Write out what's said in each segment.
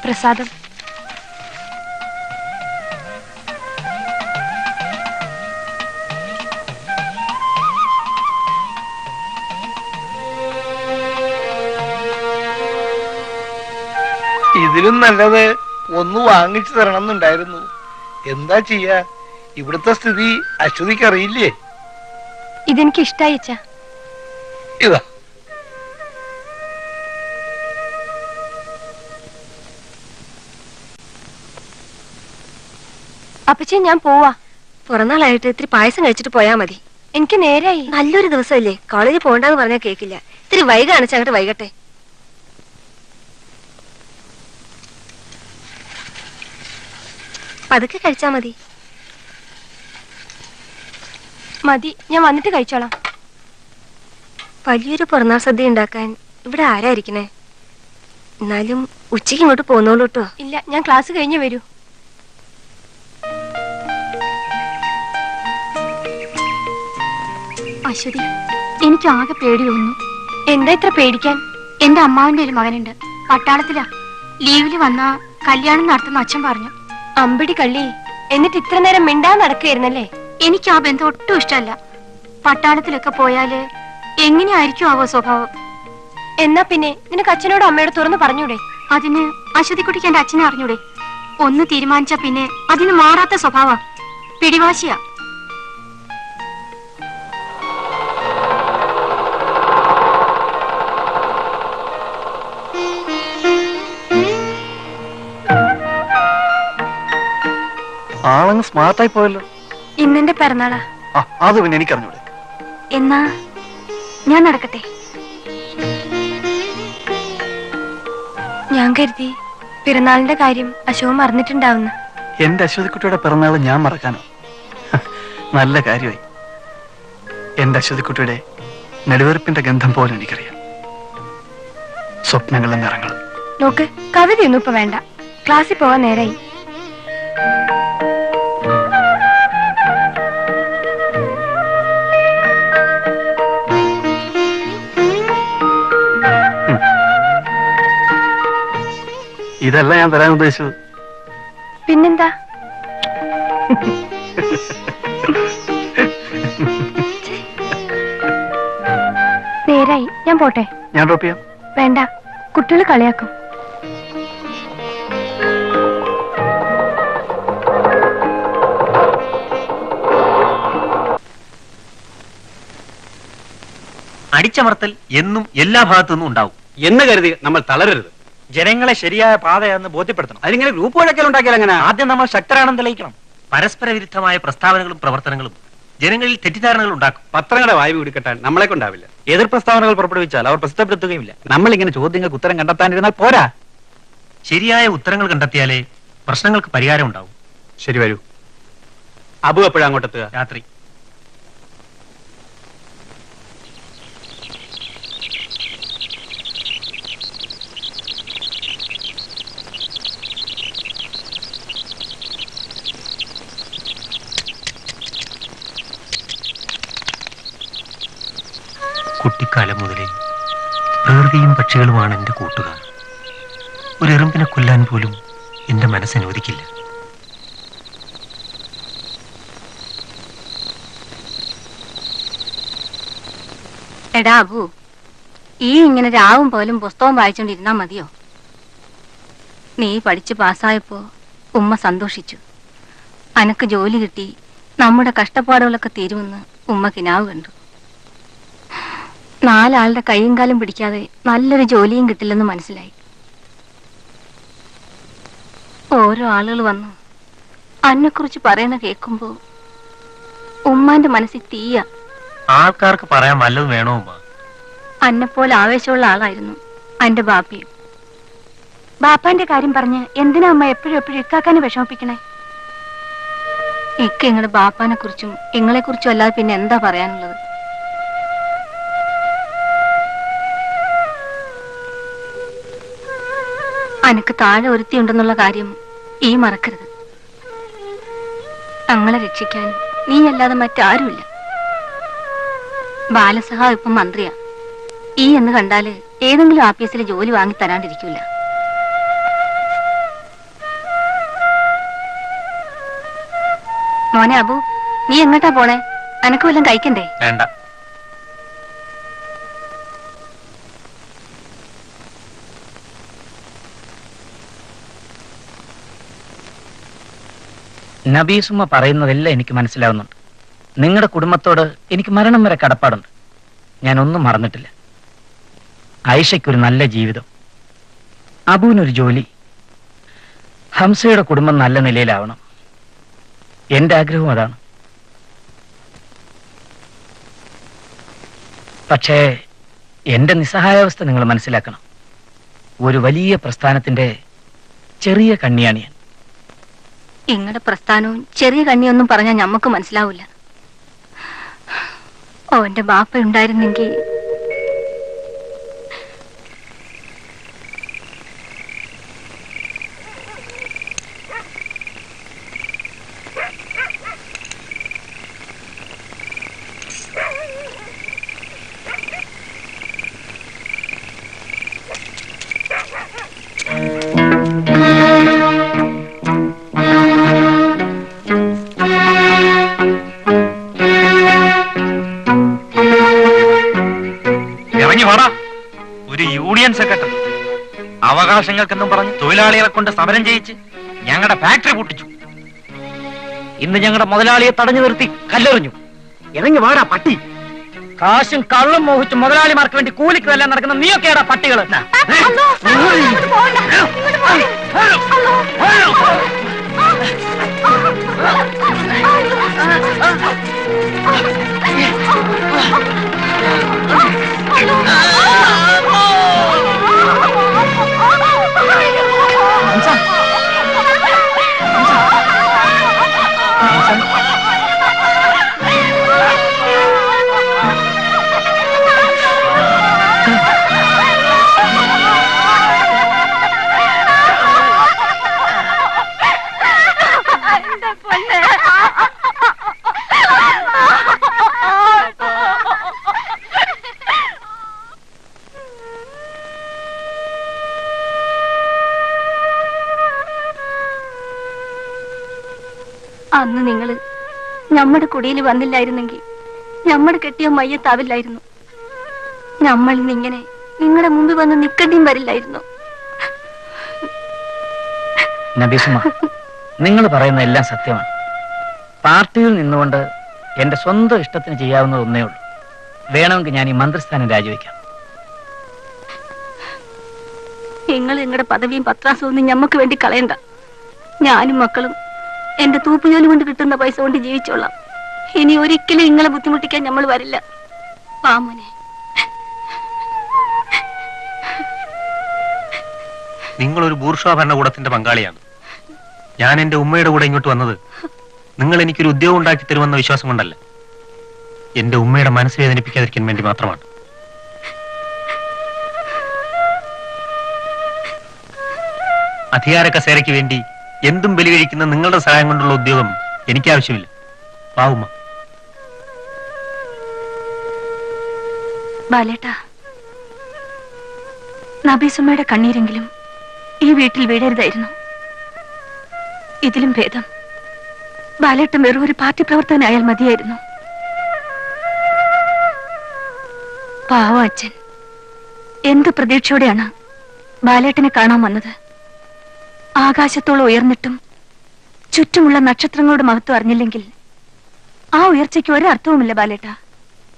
പ്രസാദം. ഇതിലും നല്ലത് ഒന്ന് വാങ്ങിച്ചു തരണം എന്നുണ്ടായിരുന്നു. എന്താ ചെയ്യാ, ഇവിടുത്തെ സ്ഥിതി അശ്വതിക്ക് അറിയില്ലേ? ഇതെനിക്ക് ഇഷ്ടായി അച്ഛാ. ഇതാ അപ്പച്ചി, ഞാൻ പോവാ. പിറന്നാളായിട്ട് ഇത്തിരി പായസം കഴിച്ചിട്ട് പോയാ മതി. എനിക്ക് നേരായി. നല്ലൊരു ദിവസമല്ലേ, കോളേജിൽ പോകണ്ടെന്ന് പറഞ്ഞാൽ കേക്കില്ല. ഇത്തിരി വൈകാണിച്ച് അങ്ങോട്ട് വൈകട്ടെ. പതുക്കെ കഴിച്ചാ മതി. മതി, ഞാൻ വന്നിട്ട് കഴിച്ചോളാം. വലിയൊരു പിറന്നാൾ സദ്യ ഉണ്ടാക്കാൻ ഇവിടെ ആരായിരിക്കണേ? എന്നാലും ഉച്ചയ്ക്ക് ഇങ്ങോട്ട് പോന്നോളൂ കേട്ടോ. ഇല്ല, ഞാൻ ക്ലാസ് കഴിഞ്ഞേ വരൂ. അശ്വതി, എനിക്ക് ആകെ പേടി തോന്നുന്നു. എന്താ ഇത്ര പേടിക്കാൻ? എന്റെ അമ്മാവിന്റെ ഒരു മകനുണ്ട്, പട്ടാളത്തിലാ. ലീവില് വന്നാ കല്യാണം നടത്തുന്ന അച്ഛൻ പറഞ്ഞു. അമ്പിടി കള്ളി, എന്നിട്ട് ഇത്ര നേരം മിണ്ടാ നടക്കുകയായിരുന്നല്ലേ? എനിക്ക് ആ ബന്ധം ഒട്ടും ഇഷ്ടമല്ല. പട്ടാളത്തിലൊക്കെ പോയാല് എങ്ങനെയായിരിക്കും ആവോ സ്വഭാവം? എന്നാ പിന്നെ നിനക്ക് അച്ഛനോടും അമ്മയോട് തുറന്ന് പറഞ്ഞൂടെ? അതിന് അശ്വതിക്കുട്ടിക്ക് എന്റെ അച്ഛനെ അറിഞ്ഞൂടെ? ഒന്ന് തീരുമാനിച്ച പിന്നെ അതിന് മാറാത്ത സ്വഭാവം, പിടിവാശിയാ. ആളങ്ങ് സ്മാർട്ടായി പോയല്ലോ. ഇന്നെന്റെ പിറന്നാളാ. അത് പിന്നെ എനിക്കറിഞ്ഞൂടെ? എന്നാ ഞാൻ നടക്കട്ടെ. ഞാൻ കരുതി പിറന്നാളിന്റെ കാര്യം അശോകൻ മറന്നിട്ടുണ്ടാവുന്ന. എന്റെ അശ്വതിക്കുട്ടിയുടെ പിറന്നാൾ ഞാൻ മറക്കാനോ? നല്ല കാര്യമായി. എന്റെ അശ്വതിക്കുട്ടിയുടെ നെടുവെറുപ്പിന്റെ ഗന്ധം പോലും എനിക്കറിയാം. സ്വപ്നങ്ങളും നിറങ്ങളും. നോക്ക്, കവിതയൊന്നും ഇപ്പൊ വേണ്ട. ക്ലാസ്സിൽ പോവാൻ നേരായി. ഇതല്ല ഞാൻ തരാൻ ഉദ്ദേശിച്ചത്. പിന്നെന്താ? നേരായി, ഞാൻ പോട്ടെ. ഞാൻ ഡ്രോപ്പ് ചെയ്യാം. വേണ്ട, കുട്ടികൾ കളിയാക്കും. അടിച്ചമർത്തൽ എന്നും എല്ലാ ഭാഗത്തുനിന്നും ഉണ്ടാവും എന്ന് കരുതി നമ്മൾ തളരരുത്. ജനങ്ങളെ ശരിയായ പാതയാണെന്ന് ബോധ്യപ്പെടുത്തണം. അതിങ്ങനെ ഗ്രൂപ്പ് വഴക്കൽ ഉണ്ടാക്കിയാൽ എങ്ങനെ? ആദ്യം നമ്മൾ ശക്തരാണെന്ന് തെളിയിക്കണം. പരസ്പര വിരുദ്ധമായ പ്രസ്താവനകളും പ്രവർത്തനങ്ങളും ജനങ്ങളിൽ തെറ്റിദ്ധാരണകൾ ഉണ്ടാക്കും. പത്രങ്ങളുടെ വായു പിടിക്കട്ടാൻ നമ്മളെ കൊണ്ടാവില്ല. എതിർ പ്രസ്താവനകൾ പുറപ്പെടുവിച്ചാൽ അവർ പ്രസിദ്ധപ്പെടുത്തുകയുമില്ല. നമ്മളിങ്ങനെ ചോദ്യങ്ങൾക്ക് ഉത്തരം കണ്ടെത്താനിരുന്നാൽ പോരാ. ശരിയായ ഉത്തരങ്ങൾ കണ്ടെത്തിയാലേ പ്രശ്നങ്ങൾക്ക് പരിഹാരം ഉണ്ടാവും. ശരി, വരൂ. അബു എപ്പോഴാ അങ്ങോട്ടെത്തുക? രാത്രി. കുട്ടിക്കാലം മുതലേ പ്രകൃതിയും പക്ഷികളുമാണ് എന്റെ കൂട്ടുകാർ. ഒരു എറുമ്പിനെ കൊല്ലാൻ പോലും എന്റെ മനസ്സനുവദിക്കില്ല. എടാ അബു, ഈ ഇങ്ങനെ രാവും പോലും പുസ്തകം വായിച്ചോണ്ടിരുന്നാ മതിയോ? നീ പഠിച്ച് പാസ്സായപ്പോ ഉമ്മ സന്തോഷിച്ചു. അനക്ക് ജോലി കിട്ടി, നമ്മുടെ കഷ്ടപ്പാടുകളൊക്കെ തീരുമെന്ന് ഉമ്മ കിനാവ് കണ്ടു. 4 ആളുടെ കൈയും കാലും പിടിക്കാതെ നല്ലൊരു ജോലിയും കിട്ടില്ലെന്ന് മനസ്സിലായി. ഓരോ ആളുകൾ വന്നു അന്നെക്കുറിച്ച് പറയണ കേൾക്കുമ്പോ ഉമ്മാന്റെ മനസ്സിൽ തീയ. ആൾക്കാർക്ക് പറയാൻ വല്ലതും വേണോ ഉമ്മ? അന്നെപ്പോലെ ആവേശമുള്ള ആളായിരുന്നു എന്റെ ബാപ്പയും. ബാപ്പാന്റെ കാര്യം പറഞ്ഞ് എന്തിനാ അമ്മ എപ്പോഴും എപ്പോഴും ഇക്കാക്കാനെ വിഷമിപ്പിക്കണേ? ഇക്ക ഇങ്ങളുടെ ബാപ്പാനെ കുറിച്ചും ഇങ്ങളെ കുറിച്ചും അല്ലാതെ പിന്നെ എന്താ പറയാനുള്ളത്? അനക്ക് താഴെ ഒരുത്തിയുണ്ടെന്നുള്ള കാര്യം ഈ മറക്കരുത്. ഞങ്ങളെ രക്ഷിക്കാൻ നീ അല്ലാതെ മറ്റാരുമില്ല. ബാലസഹാ ഇപ്പം മന്ത്രിയാ. ഈ എന്ന് കണ്ടാല് ഏതെങ്കിലും ആഫീസിൽ ജോലി വാങ്ങി തരാണ്ടിരിക്കൂല. മോനെ അബു, നീ എങ്ങോട്ടാ പോണേ? അനക്ക് വല്ലതും കഴിക്കണ്ടേ? വേണ്ട. നബീസുമ്മ പറയുന്നതെല്ലാം എനിക്ക് മനസ്സിലാവുന്നുണ്ട്. നിങ്ങളുടെ കുടുംബത്തോട് എനിക്ക് മരണം വരെ കടപ്പാടുണ്ട്. ഞാനൊന്നും മറന്നിട്ടില്ല. ആയിഷയ്ക്കൊരു നല്ല ജീവിതം, അബുവിനൊരു ജോലി, ഹംസയുടെ കുടുംബം നല്ല നിലയിലാവണം. എന്റെ ആഗ്രഹവും അതാണ്. പക്ഷേ എന്റെ നിസ്സഹായാവസ്ഥ നിങ്ങൾ മനസ്സിലാക്കണം. ഒരു വലിയ പ്രസ്ഥാനത്തിന്റെ ചെറിയ കണ്ണിയാണ് ഞാൻ. ഇങ്ങടെ പ്രസ്ഥാനവും ചെറിയ കണ്ണിയൊന്നും പറഞ്ഞാൽ ഞമ്മക്ക് മനസ്സിലാവൂല. ഓന്റെ ബാപ്പ ഉണ്ടായിരുന്നെങ്കിൽ. ഒരു യൂണിയൻ സെക്രട്ടറി അവകാശങ്ങൾക്കെന്നും പറഞ്ഞ് തൊഴിലാളികളെ കൊണ്ട് സമരം ചെയ്യിച്ച് ഞങ്ങളുടെ ഫാക്ടറി പൂട്ടിച്ചു. ഇന്ന് ഞങ്ങളുടെ മുതലാളിയെ തടഞ്ഞു നിർത്തി കല്ലെറിഞ്ഞു. ഇറങ്ങി വാടാ പട്ടി. കാശും കള്ളും മോഹിച്ച് മുതലാളിമാർക്ക് വേണ്ടി കൂലിക്ക് വല്ല നടക്കുന്ന നീയൊക്കെയാടാ പട്ടികള്. അന്ന് നിങ്ങള് നമ്മുടെ കുടിയിൽ വന്നില്ലായിരുന്നെങ്കിൽ നമ്മുടെ കെട്ടിയ മയ്യത്താവില്ലായിരുന്നു. നമ്മൾ ഇന്നിങ്ങനെ നിങ്ങളുടെ മുമ്പിൽ വന്ന് നിൽക്കേണ്ടിയും വരില്ലായിരുന്നു. നബീസുമ്മ, നിങ്ങൾ പറയുന്ന എല്ലാം സത്യമാണ്. പാർട്ടിയിൽ നിന്നുകൊണ്ട് എന്റെ സ്വന്തം ഇഷ്ടത്തിന് ചെയ്യാവുന്നത് ഒന്നേ ഉള്ളൂ. വേണമെങ്കിൽ ഞാൻ ഈ മന്ത്രിസ്ഥാനം രാജിവെക്കാം. നിങ്ങൾ നിങ്ങളുടെ പദവിയും പത്രാസവും ഞമ്മക്ക് വേണ്ടി കളയണ്ട. ഞാനും മക്കളും എന്റെ തൂപ്പുജോലി കൊണ്ട് കിട്ടുന്ന പൈസ കൊണ്ട് ജീവിച്ചോളാം. ഇനി ഒരിക്കലും നിങ്ങളെ ബുദ്ധിമുട്ടിക്കാൻ നമ്മൾ വരില്ല. പാമോനെ, നിങ്ങളൊരു ബൂർഷ്വാ ഭരണകൂടത്തിന്റെ പങ്കാളിയാണ്. ഞാൻ എന്റെ ഉമ്മയുടെ കൂടെ ഇങ്ങോട്ട് വന്നത് നിങ്ങൾ എനിക്കൊരു ഉദ്യോഗം ഉണ്ടാക്കി തരുമെന്ന വിശ്വാസം കൊണ്ടല്ല, എന്റെ ഉമ്മയുടെ മനസ്സ് വേദനിപ്പിക്കാതിരിക്കാൻ വേണ്ടി മാത്രമാണ്. അധികാര കസേരയ്ക്ക് വേണ്ടി എന്തും ബലികഴിക്കുന്ന നിങ്ങളുടെ സഹായം കൊണ്ടുള്ള ഉദ്യോഗം എനിക്ക് ആവശ്യമില്ല. പാവുമ്മ. ബാലേട്ടാ, നബീസുമ്മയുടെ കണ്ണീരെങ്കിലും ഈ വീട്ടിൽ വീഴരുതായിരുന്നു. ഇതിലും ഭേദം ബാലേട്ടൻ വെറും ഒരു പാർട്ടി പ്രവർത്തകനായാൽ മതിയായിരുന്നു. പാവം അച്ഛൻ എന്ത് പ്രതീക്ഷയോടെയാണ് ബാലേട്ടനെ കാണാൻ വന്നത്. ആകാശത്തോളം ഉയർന്നിട്ടും ചുറ്റുമുള്ള നക്ഷത്രങ്ങളുടെ മഹത്വം അറിഞ്ഞില്ലെങ്കിൽ ആ ഉയർച്ചയ്ക്ക് ഒരർത്ഥവുമില്ല ബാലേട്ട.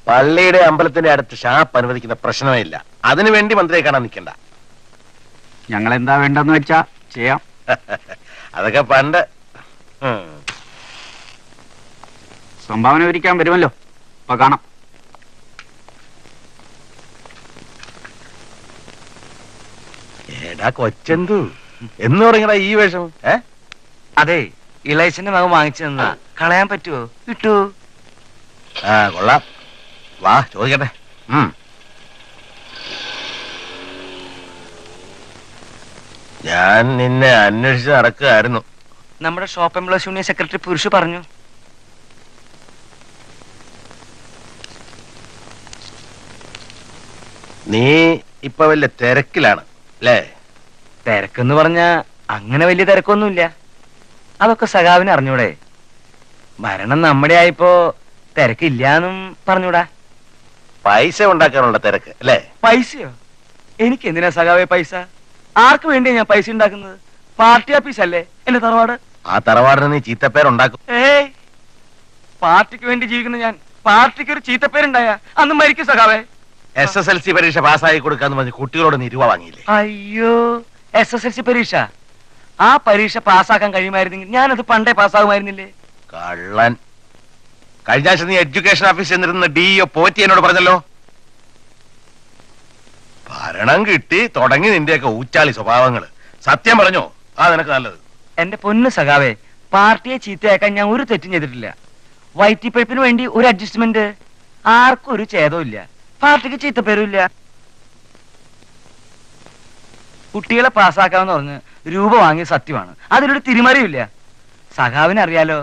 പള്ളിയുടെ അമ്പലത്തിന്റെ അടുത്ത് ഷാപ്പ് അനുവദിക്കുന്ന പ്രശ്നമേ ഇല്ല. അതിനുവേണ്ടി മന്ത്രിയെ കാണാൻ നിൽക്കണ്ട. ഞങ്ങൾ എന്താ വേണ്ടെന്ന് വെച്ചാ ചെയ്യാം. അതൊക്കെ പണ്ട്. സംഭാവന ഒരിക്കാൻ വരുമല്ലോ, അപ്പൊ കാണാം. ഏടാ കൊച്ചെന്തു എന്ന് തുടങ്ങിയടാ ഈ വേഷം? അതെ, ഇളയച്ചന്റെ മകൻ വാങ്ങിച്ചു തന്നാ കളയാൻ പറ്റുമോ? കിട്ടൂ. ആ കൊള്ളാം, വാ ചോദിക്കട്ടെ. ഞാൻ നിന്നെ അന്വേഷിച്ച് നടക്കുകയായിരുന്നു. നമ്മുടെ shop employees union secretary Purush പറഞ്ഞു. നീ ഇപ്പൊ വലിയ തിരക്കിലാണ് അല്ലേ? തിരക്കെന്ന് പറഞ്ഞാ അങ്ങനെ വലിയ തിരക്കൊന്നുമില്ല. അതൊക്കെ സഖാവിന് അറിഞ്ഞൂടെ? ഭരണം നമ്മുടെ ആയിപ്പോ തിരക്കില്ലാന്നും പറഞ്ഞൂടാ. പൈസ ഉണ്ടാക്കാനുള്ള തിരക്ക് അല്ലേ? പൈസയോ? എനിക്ക് എന്തിനാ സഖാവേ പൈസ? ആർക്ക് വേണ്ടിയാ ഞാൻ പൈസ ഉണ്ടാക്കുന്നത്? പാർട്ടി ഓഫീസ് അല്ലേ എന്റെ തറവാട്. ആ തറവാടിന് നീ ചീത്തപ്പേരുണ്ടാക്കും. ഏയ്, പാർട്ടിക്ക് വേണ്ടി ജീവിക്കുന്ന ഞാൻ പാർട്ടിക്ക് ഒരു ചീത്തപ്പേരുണ്ടായ അന്ന് മരിക്കും സഖാവേ. SSLC പരീക്ഷ പാസ്സായി കൊടുക്കാന്ന് പറഞ്ഞ് കുട്ടികളോട് നീ രൂപ വാങ്ങിയില്ലേ? അയ്യോ, SSLC പരീക്ഷ, ആ പരീക്ഷ പാസ്സാക്കാൻ കഴിയുമായിരുന്നെങ്കിൽ ഞാനത് പണ്ടേ പാസ്സാകുമായിരുന്നില്ലേ? കള്ളൻ. കഴിഞ്ഞ ആഴ്ച നീ എഡ്യൂക്കേഷൻ ഓഫീസിൽ ചെന്നിരുന്ന DO പോറ്റി എന്നോട് പറഞ്ഞല്ലോ, ഭരണം കിട്ടി തുടങ്ങി നിന്റെയൊക്കെ ഊച്ചാളി സ്വഭാവങ്ങള്. സത്യം പറഞ്ഞോ? ആ നിനക്ക് നല്ലത്. എന്റെ പൊന്ന് സഖാവേ, പാർട്ടിയെ ചീത്തയാക്കാൻ ഞാൻ ഒരു തെറ്റും ചെയ്തിട്ടില്ല. വയറ്റിപ്പഴുപ്പിന് വേണ്ടി ഒരു അഡ്ജസ്റ്റ്മെന്റ്. ആർക്കും ഒരു ഛേദവും ഇല്ല, പാർട്ടിക്ക് ചീത്തപ്പേരുമില്ല. കുട്ടികളെ പാസ്സാക്കാമെന്ന് പറഞ്ഞ് രൂപ വാങ്ങിയ സത്യമാണ്, അതിലൊരു തിരിമറിയില്ല. സഖാവിന് അറിയാലോ,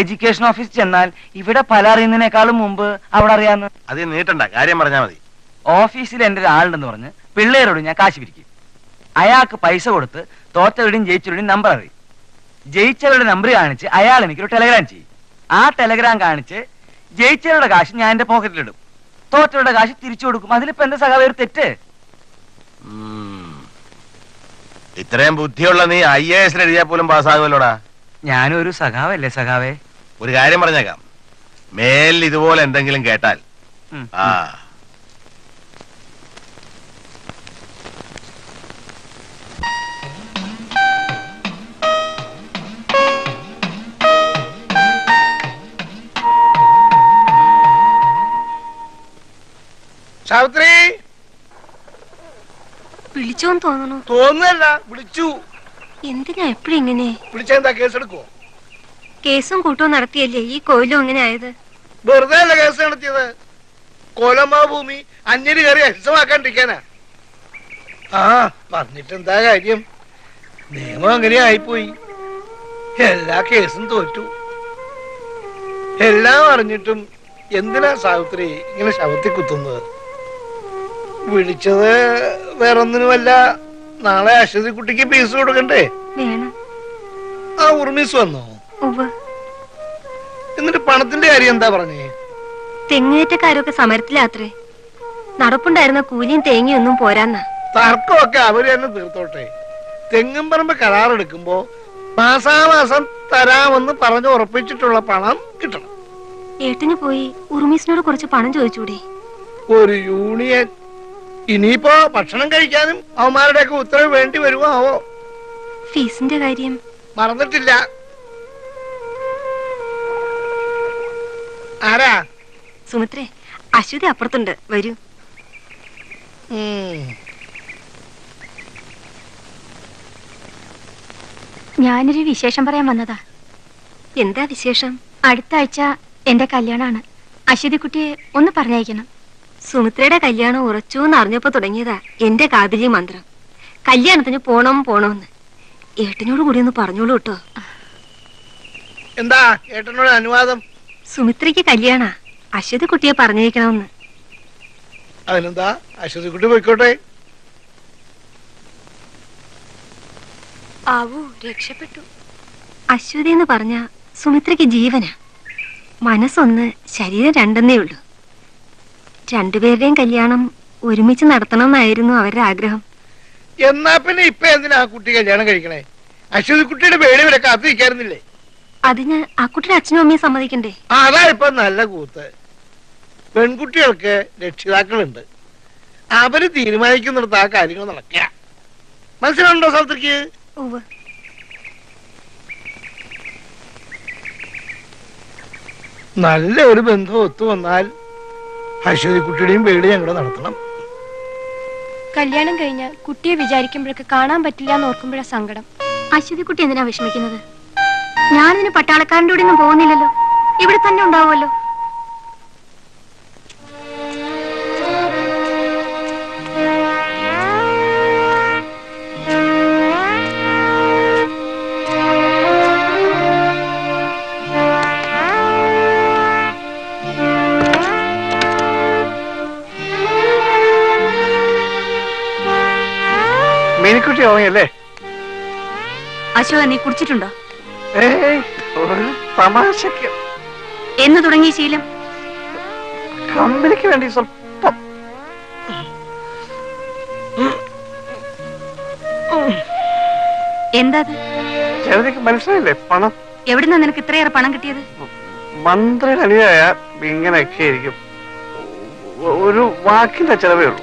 എഡ്യൂക്കേഷൻ ഓഫീസിൽ ചെന്നാൽ ഇവിടെ പല അറിയുന്നതിനേക്കാളും മുമ്പ് അവിടെ അറിയാന്ന്. അത് നീട്ടണ്ട, കാര്യം പറഞ്ഞാ മതി. ഓഫീസിൽ എന്റെ ഒരാളുണ്ടെന്ന് പറഞ്ഞ് പിള്ളേരോട് ഞാൻ കാശ് പിരിക്കും. അയാൾക്ക് പൈസ കൊടുത്ത് തോറ്റവരുടെയും ജയിച്ചവരുടെയും നമ്പർ അറിയും. ജയിച്ചവരുടെ നമ്പർ കാണിച്ച് അയാൾ എനിക്കൊരു ടെലഗ്രാം ചെയ്യും. ആ ടെലഗ്രാം കാണിച്ച് ജയിച്ചവരുടെ കാശ് ഞാൻ എന്റെ പോക്കറ്റിലിടും, തോറ്റവരുടെ കാശ് തിരിച്ചു കൊടുക്കും. അതിലിപ്പോ എന്താ സഖാവേ ഒരു തെറ്റ്? ഇത്രയും ബുദ്ധിയുള്ള നീ IAS എഴുതിയാൽ പോലും പാസ്സാകുമല്ലോടാ. ഞാനും ഒരു സഖാവല്ലേ സഖാവേ? ഒരു കാര്യം പറഞ്ഞേക്കാം, മേലിൽ ഇതുപോലെ എന്തെങ്കിലും കേട്ടാൽ ആ സാവിത്രി, വിളിച്ചോന്ന് തോന്നണു. തോന്നുന്നല്ല, വിളിച്ചു. എന്തിനാ എപ്പോഴും ഇങ്ങനെ? വിളിച്ചെന്താ കേസെടുക്കോ? കേസും കൂട്ടവും നടത്തിയല്ലേ ഈ കോയിലും അങ്ങനെ ആയത്? വെറുതെ അല്ല കേസ് നടത്തിയത്. കോലമ്മ ഭൂമി അന്യര് കയറി അഹിംസമാക്കാണ്ടിരിക്കാനാ. ആ പറഞ്ഞിട്ടെന്താ കാര്യം? നിയമം അങ്ങനെ ആയിപ്പോയി. എല്ലാ കേസും തോറ്റു. എല്ലാം അറിഞ്ഞിട്ടും എന്തിനാ സാവിത്രി ഇങ്ങനെ ശവത്തിൽ കുത്തുന്നത്? വിളിച്ചത് വേറൊന്നിനുമല്ല, നാളെ അശ്വതി കുട്ടിക്ക് ഫീസ് കൊടുക്കണ്ടേ? വേണം. ആ ഉർമീസ് വന്നോ? ഉവ്വ്. എന്നിട്ട് പണത്തിന്റെ കാര്യം എന്താ പറഞ്ഞേ? തെങ്ങേറ്റക്കാരൊക്കെ സമരത്തിലാത്രേ. നടപ്പുണ്ടായിരുന്ന കൂലിയും തേങ്ങയും ഒന്നും പോരാന്നാ. തർക്കമൊക്കെ അവര് തന്നെ തീർത്തോട്ടെ. തെങ്ങും പറമ്പ് കരാറെടുക്കുമ്പോ മാസാമാസം തരാമെന്ന് പറഞ്ഞു ഉറപ്പിച്ചിട്ടുള്ള പണം കിട്ടണം. ഏട്ടന് പോയി ഉറുമീസിനോട് കുറച്ച് പണം ചോദിച്ചൂടെ? ഒരു യൂണിയൻ. ഇനിയിപ്പോ ഭക്ഷണം കഴിക്കാനും അവന്മാരുടെയൊക്കെ ഉത്തരവ് വേണ്ടി വരുമോ ആവോ? ഫീസിന്റെ കാര്യം മറന്നിട്ടില്ല. ആരാ? സുമിത്രേ, അശ്വതി അപ്പുറത്തുണ്ട്, വരൂ. ഞാനൊരു വിശേഷം പറയാൻ വന്നതാ. എന്താ വിശേഷം? അടുത്ത ആഴ്ച എന്റെ കല്യാണമാണ്. അശ്വതി കുട്ടിയെ ഒന്ന് പറഞ്ഞയക്കണം. സുമിത്രയുടെ കല്യാണം ഉറച്ചു എന്നറിഞ്ഞപ്പോ തുടങ്ങിയതാ എന്റെ കാതിലി മന്ത്രം. കല്യാണത്തിന് പോണോന്ന്. ഏട്ടനോട് കൂടി ഒന്ന് പറഞ്ഞോളൂ കേട്ടോ. എന്താ ഏട്ടനോട് അനുവാദം? സുമിത്രയ്ക്ക് കല്യാണ, അശ്വതി കുട്ടിയെ പറഞ്ഞേക്കണമെന്ന്. അതിനെന്താ, അശ്വതി കുട്ടി പോയിക്കോട്ടെ. ആവൂ, രക്ഷപ്പെട്ടു. അശ്വതി എന്ന് പറഞ്ഞ സുമിത്രയ്ക്ക് ജീവനാ. മനസ്സൊന്ന്, ശരീരം രണ്ടെന്നേ ഉള്ളൂ. രണ്ടുപേരുടെയും കല്യാണം ഒരുമിച്ച് നടത്തണം എന്നായിരുന്നു അവരുടെ ആഗ്രഹം. എന്നാ പിന്നെ ഇപ്പൊ എന്തിനാ ആ കുട്ടി കല്യാണം കഴിക്കണേ? അശ്വതി കുട്ടിയുടെ പേടി വരെ കാത്തിരിക്കാറുന്നില്ലേ? അതിന് ആ കുട്ടിയുടെ അച്ഛനും അമ്മയും സമ്മതിക്കണ്ടേ? അതാ ഇപ്പൊ നല്ല കൂത്ത്. പെൺകുട്ടികൾക്ക് രക്ഷിതാക്കളുണ്ട്, അവര് തീരുമാനിക്കുന്നിടത്ത് ആ കാര്യങ്ങൾ നടക്കുക. മനസ്സിലുണ്ടോ സ്ഥലത്തേക്ക്? ഉവ്വ്. നല്ല ഒരു ബന്ധം ഒത്തു വന്നാൽ അശ്വതി കുട്ടിയുടെയും പേടി ഞങ്ങൾ നടത്തണം. കല്യാണം കഴിഞ്ഞാൽ കുട്ടിയെ വിചാരിക്കുമ്പോഴൊക്കെ കാണാൻ പറ്റില്ല എന്ന് ഓർക്കുമ്പോഴാ സങ്കടം. അശ്വതി കുട്ടി എന്തിനാ വിഷമിക്കുന്നത്? ഞാനിതിന് പട്ടാളക്കാരൻ്റെ കൂടെ ഒന്നും പോകുന്നില്ലല്ലോ, ഇവിടെ തന്നെ ഉണ്ടാവുമല്ലോ. മീനിക്കുട്ടി ഓങ്ങയല്ലേ? അശോക, നീ കുടിച്ചിട്ടുണ്ടോ? ഒരു തമാശക്ക് എന്ന് തുടങ്ങിയ ശീലം? കമ്പനിക്ക് വേണ്ടി സ്വല്പം. എന്താ ചേട്ടനിക്ക് മനസ്സിലായില്ലേ പണം? എവിടുന്നാ നിനക്ക് ഇത്രയേറെ പണം കിട്ടിയത്? മന്ത്രിയുടെ അനിയായ ഇങ്ങനെയൊക്കെ ആയിരിക്കും. ഒരു വാക്കിന്റെ ചെലവേ ഉള്ളൂ.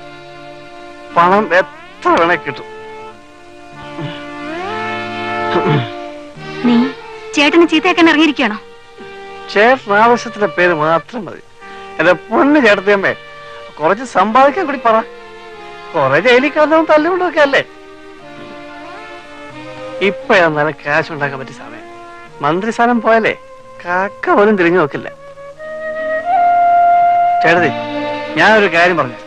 പണം എത്ര വേണേ കിട്ടും. നീ ചേട്ടന് ചീത്തയാക്കാൻ ഇറങ്ങിയിരിക്കണോ? ചേട്ടൻ ആവശ്യത്തിന്റെ പേര് മാത്രം മതി. എന്റെ പൊണ്ണ് ചേട്ടത്തിയമ്മേ, കുറച്ച് സമ്പാദിക്കാൻ കൂടി പറ. കുറെ ജയിലിൽ കിടന്നതും തല്ലുകൊണ്ടൊക്കെ അല്ലേ. ഇപ്പൊ നല്ല ക്യാഷ് ഉണ്ടാക്കാൻ പറ്റിയ സമയം. മന്ത്രിസ്ഥാനം പോയാലേ കാക്ക പോലും തിരിഞ്ഞു നോക്കില്ല. ചേട്ടത്തി, ഞാനൊരു കാര്യം പറഞ്ഞു.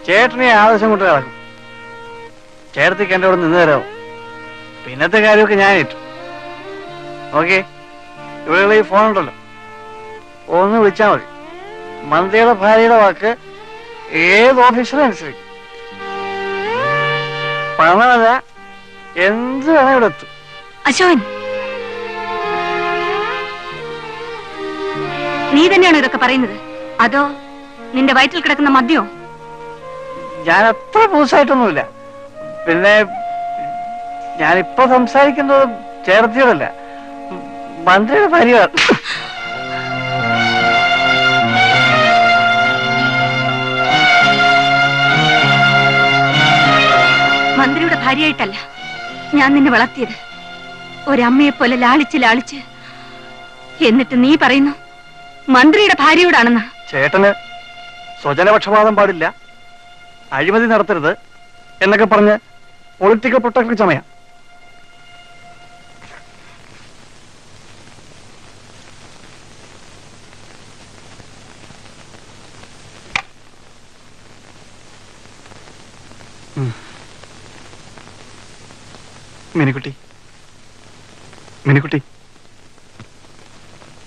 ചേട്ടനെ ആവശ്യം കൊണ്ട് കിടക്കും. ചേട്ടത്തിക്ക് എന്റെ അവിടെ നിന്ന് തരാമോ? പിന്നത്തെ കാര്യമൊക്കെ ഞാൻ ഏറ്റു. ഓക്കെ, ഇവിടെ ഈ ഫോൺ ഉണ്ടല്ലോ, ഒന്ന് വിളിച്ചാൽ മതി. മന്ത്രിയുടെ ഭാര്യയുടെ വാക്ക് ഏത് ഓഫീസറും അനുസരിക്കും. പണമല്ല, എന്ത് വേണം ഇവിടെ എത്തും. അശോകൻ, നീ തന്നെയാണോ ഇതൊക്കെ പറയുന്നത്? അതോ നിന്റെ വയറ്റിൽ കിടക്കുന്ന മദ്യോ? ഞാൻ അത്ര പൂസായിട്ടൊന്നുമില്ല. പിന്നെ ഞാനിപ്പോ സംസാരിക്കുന്നത് ചേർത്തിയോടല്ല, മന്ത്രിയുടെ ഭാര്യ. മന്ത്രിയുടെ ഭാര്യയായിട്ടല്ല ഞാൻ നിന്നെ വളർത്തിയത്. ഒരമ്മയെ പോലെ ലാളിച്ച് ലാളിച്ച്. എന്നിട്ട് നീ പറയുന്നു മന്ത്രിയുടെ ഭാര്യയോടാണെന്ന്. ചേട്ടന് സ്വജനപക്ഷപാതം പാടില്ല, അഴിമതി നടത്തരുത് എന്നൊക്കെ പറഞ്ഞ് പൊളിറ്റിക്കൽ പ്രൊട്ടക്ഷൻ ചമയാം. മിനിക്കുട്ടി, മിനിക്കുട്ടി,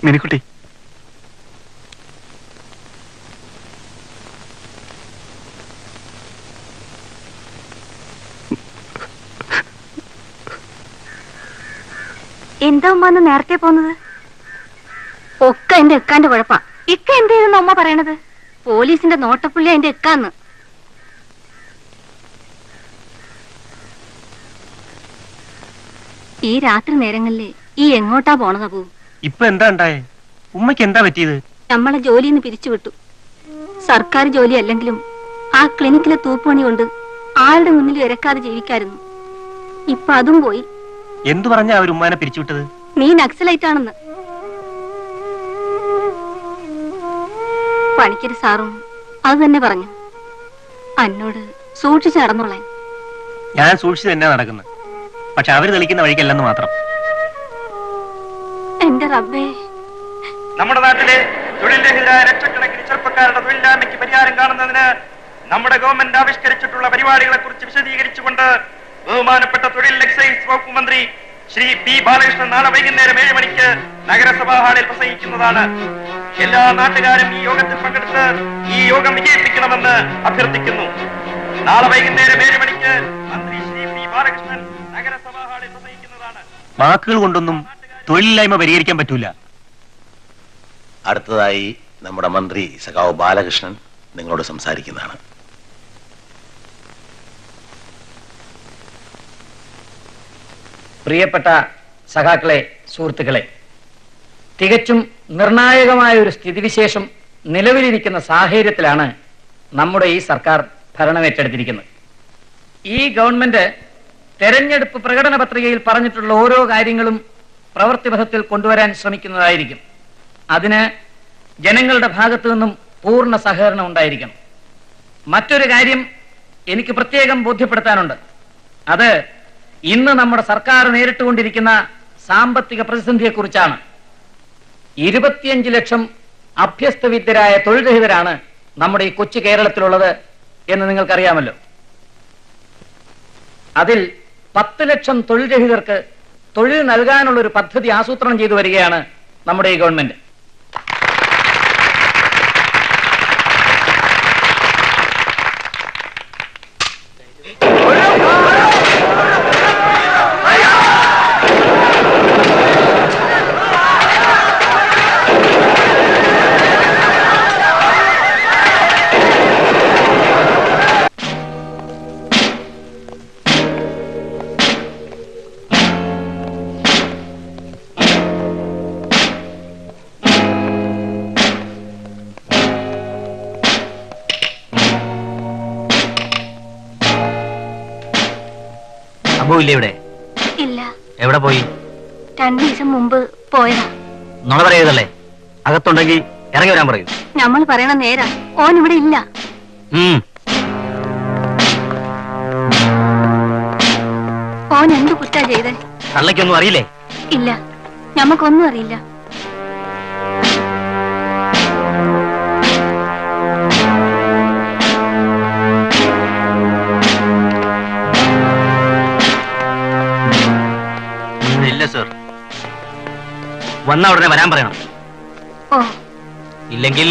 മിനിക്കുട്ടി. എന്താ ഉമ്മ നേരത്തെ പോന്നത്? ഒക്കെ എന്റെ എക്കാന്റെ കുഴപ്പാ. ഇക്ക എന്ത് ചെയ്തെന്ന് അമ്മ പറയണത്? പോലീസിന്റെ നോട്ടപ്പുള്ളി എന്റെ എക്കാന്ന്. ഈ രാത്രി നേരങ്ങളില് ഈ എങ്ങോട്ടാ പോണതാ പോ? ഇപ്പൊ എന്താ ഉണ്ടായേ? ഉമ്മയ്ക്ക് എന്താ പറ്റിയത്? നമ്മളെ ജോലിന്ന് പിരിച്ചുവിട്ടു. സർക്കാർ ജോലി അല്ലെങ്കിലും ആ ക്ലിനിക്കിലെ തൂപ്പുപണി കൊണ്ട് ആളുടെ മുന്നിൽ ഇരക്കാതെ ജീവിക്കായിരുന്നു. ഇപ്പൊ അതും പോയി. എന്തു പറഞ്ഞാ അവർ ഉമ്മാനെ പിരിച്ചുവിട്ടത്? നീ നക്സലൈറ്റ് ആണെന്ന്. പണിക്കര് സാറും അത് തന്നെ പറഞ്ഞു. എന്നോട് സൂക്ഷിച്ചു നടന്നോളാൻ. ഞാൻ സൂക്ഷിച്ചു തന്നെ നടക്കുന്നത്. പക്ഷെ അവര് തെളിക്കുന്ന വഴിക്കല്ലെന്ന് മാത്രം. എന്റെ റബ്ബേ, നമ്മുടെ നാട്ടിലെ തൊഴിൽ രഹിതരായ ലക്ഷക്കണക്കിന് ചെറുപ്പക്കാരുടെ തൊഴിലില്ലായ്മയ്ക്ക് പരിഹാരം കാണുന്നതിന് നമ്മുടെ ഗവൺമെന്റ് ആവിഷ്കരിച്ചിട്ടുള്ള പരിപാടികളെ കുറിച്ച് വിശദീകരിച്ചുകൊണ്ട് ബഹുമാനപ്പെട്ട തൊഴിൽ എക്സൈസ് വകുപ്പ് മന്ത്രി ശ്രീ പി ബാലകൃഷ്ണൻ നാളെ വൈകുന്നേരം 7 മണിക്ക് നഗരസഭാ ഹാളിൽ പ്രസംഗിക്കുന്നതാണ്. എല്ലാ നാട്ടുകാരും ഈ യോഗത്തിൽ പങ്കെടുത്ത് ഈ യോഗം വിജയിപ്പിക്കണമെന്ന് അഭ്യർത്ഥിക്കുന്നു. നാളെ വൈകുന്നേരം 7 മണിക്ക് മന്ത്രി ശ്രീ പി ബാലകൃഷ്ണൻ നഗരസഭാ ഹാളിൽ പ്രസംഗിക്കുന്നതാണ്. വാക്കുകൾ കൊണ്ടൊന്നും തൊഴിലില്ലായ്മ പരിഹരിക്കാൻ പറ്റൂല. അടുത്തതായി നമ്മുടെ മന്ത്രി സഖാവ് ബാലകൃഷ്ണൻ നിങ്ങളോട് സംസാരിക്കുന്നതാണ്. പ്രിയപ്പെട്ട സഖാക്കളെ, സുഹൃത്തുക്കളെ, തികച്ചും നിർണായകമായ ഒരു സ്ഥിതിവിശേഷം നിലവിലിരിക്കുന്ന സാഹചര്യത്തിലാണ് നമ്മുടെ ഈ സർക്കാർ ഭരണമേറ്റെടുത്തിരിക്കുന്നത്. ഈ ഗവൺമെന്റ് തെരഞ്ഞെടുപ്പ് പ്രകടന പത്രികയിൽ പറഞ്ഞിട്ടുള്ള ഓരോ കാര്യങ്ങളും പ്രവൃത്തിപഥത്തിൽ കൊണ്ടുവരാൻ ശ്രമിക്കുന്നതായിരിക്കും. അതിന് ജനങ്ങളുടെ ഭാഗത്തു നിന്നും പൂർണ്ണ സഹകരണം ഉണ്ടായിരിക്കണം. മറ്റൊരു കാര്യം എനിക്ക് പ്രത്യേകം ബോധ്യപ്പെടുത്താനുണ്ട്. അത് ഇന്ന് നമ്മുടെ സർക്കാർ നേരിട്ടുകൊണ്ടിരിക്കുന്ന സാമ്പത്തിക പ്രതിസന്ധിയെക്കുറിച്ചാണ്. 25 ലക്ഷം അഭ്യസ്തവിദ്യരായ തൊഴിൽ രഹിതരാണ് നമ്മുടെ ഈ കൊച്ചു കേരളത്തിലുള്ളത് എന്ന് നിങ്ങൾക്കറിയാമല്ലോ. അതിൽ 10 ലക്ഷം തൊഴിൽ രഹിതർക്ക് തൊഴിൽ നൽകാനുള്ള ഒരു പദ്ധതി ആസൂത്രണം ചെയ്തു വരികയാണ് നമ്മുടെ ഈ ഗവൺമെന്റ്. അബു ഇല്ലേ ഇവിടെ? ഇല്ല, എവിടെ പോയി? 2 ദിവസം മുമ്പ് പോയതാ. നുണ പറയതല്ലേ? അകത്തുണ്ടെങ്കിൽ ഇറങ്ങി വരാൻ പറയൂ. നമ്മൾ പറയണ നേരാ, ഓൻ ഇവിടെ ഇല്ല. ഓൻ എന്ത് കുറ്റാ ചെയ്തേ? തള്ളയ്ക്കൊന്നും അറിയില്ലേ? ഇല്ല, ഞമ്മക്കൊന്നും അറിയില്ല. ഇല്ല സർ. വന്ന ഉടനെ വരാൻ പറയണം. ഓ, ഇല്ലെങ്കിൽ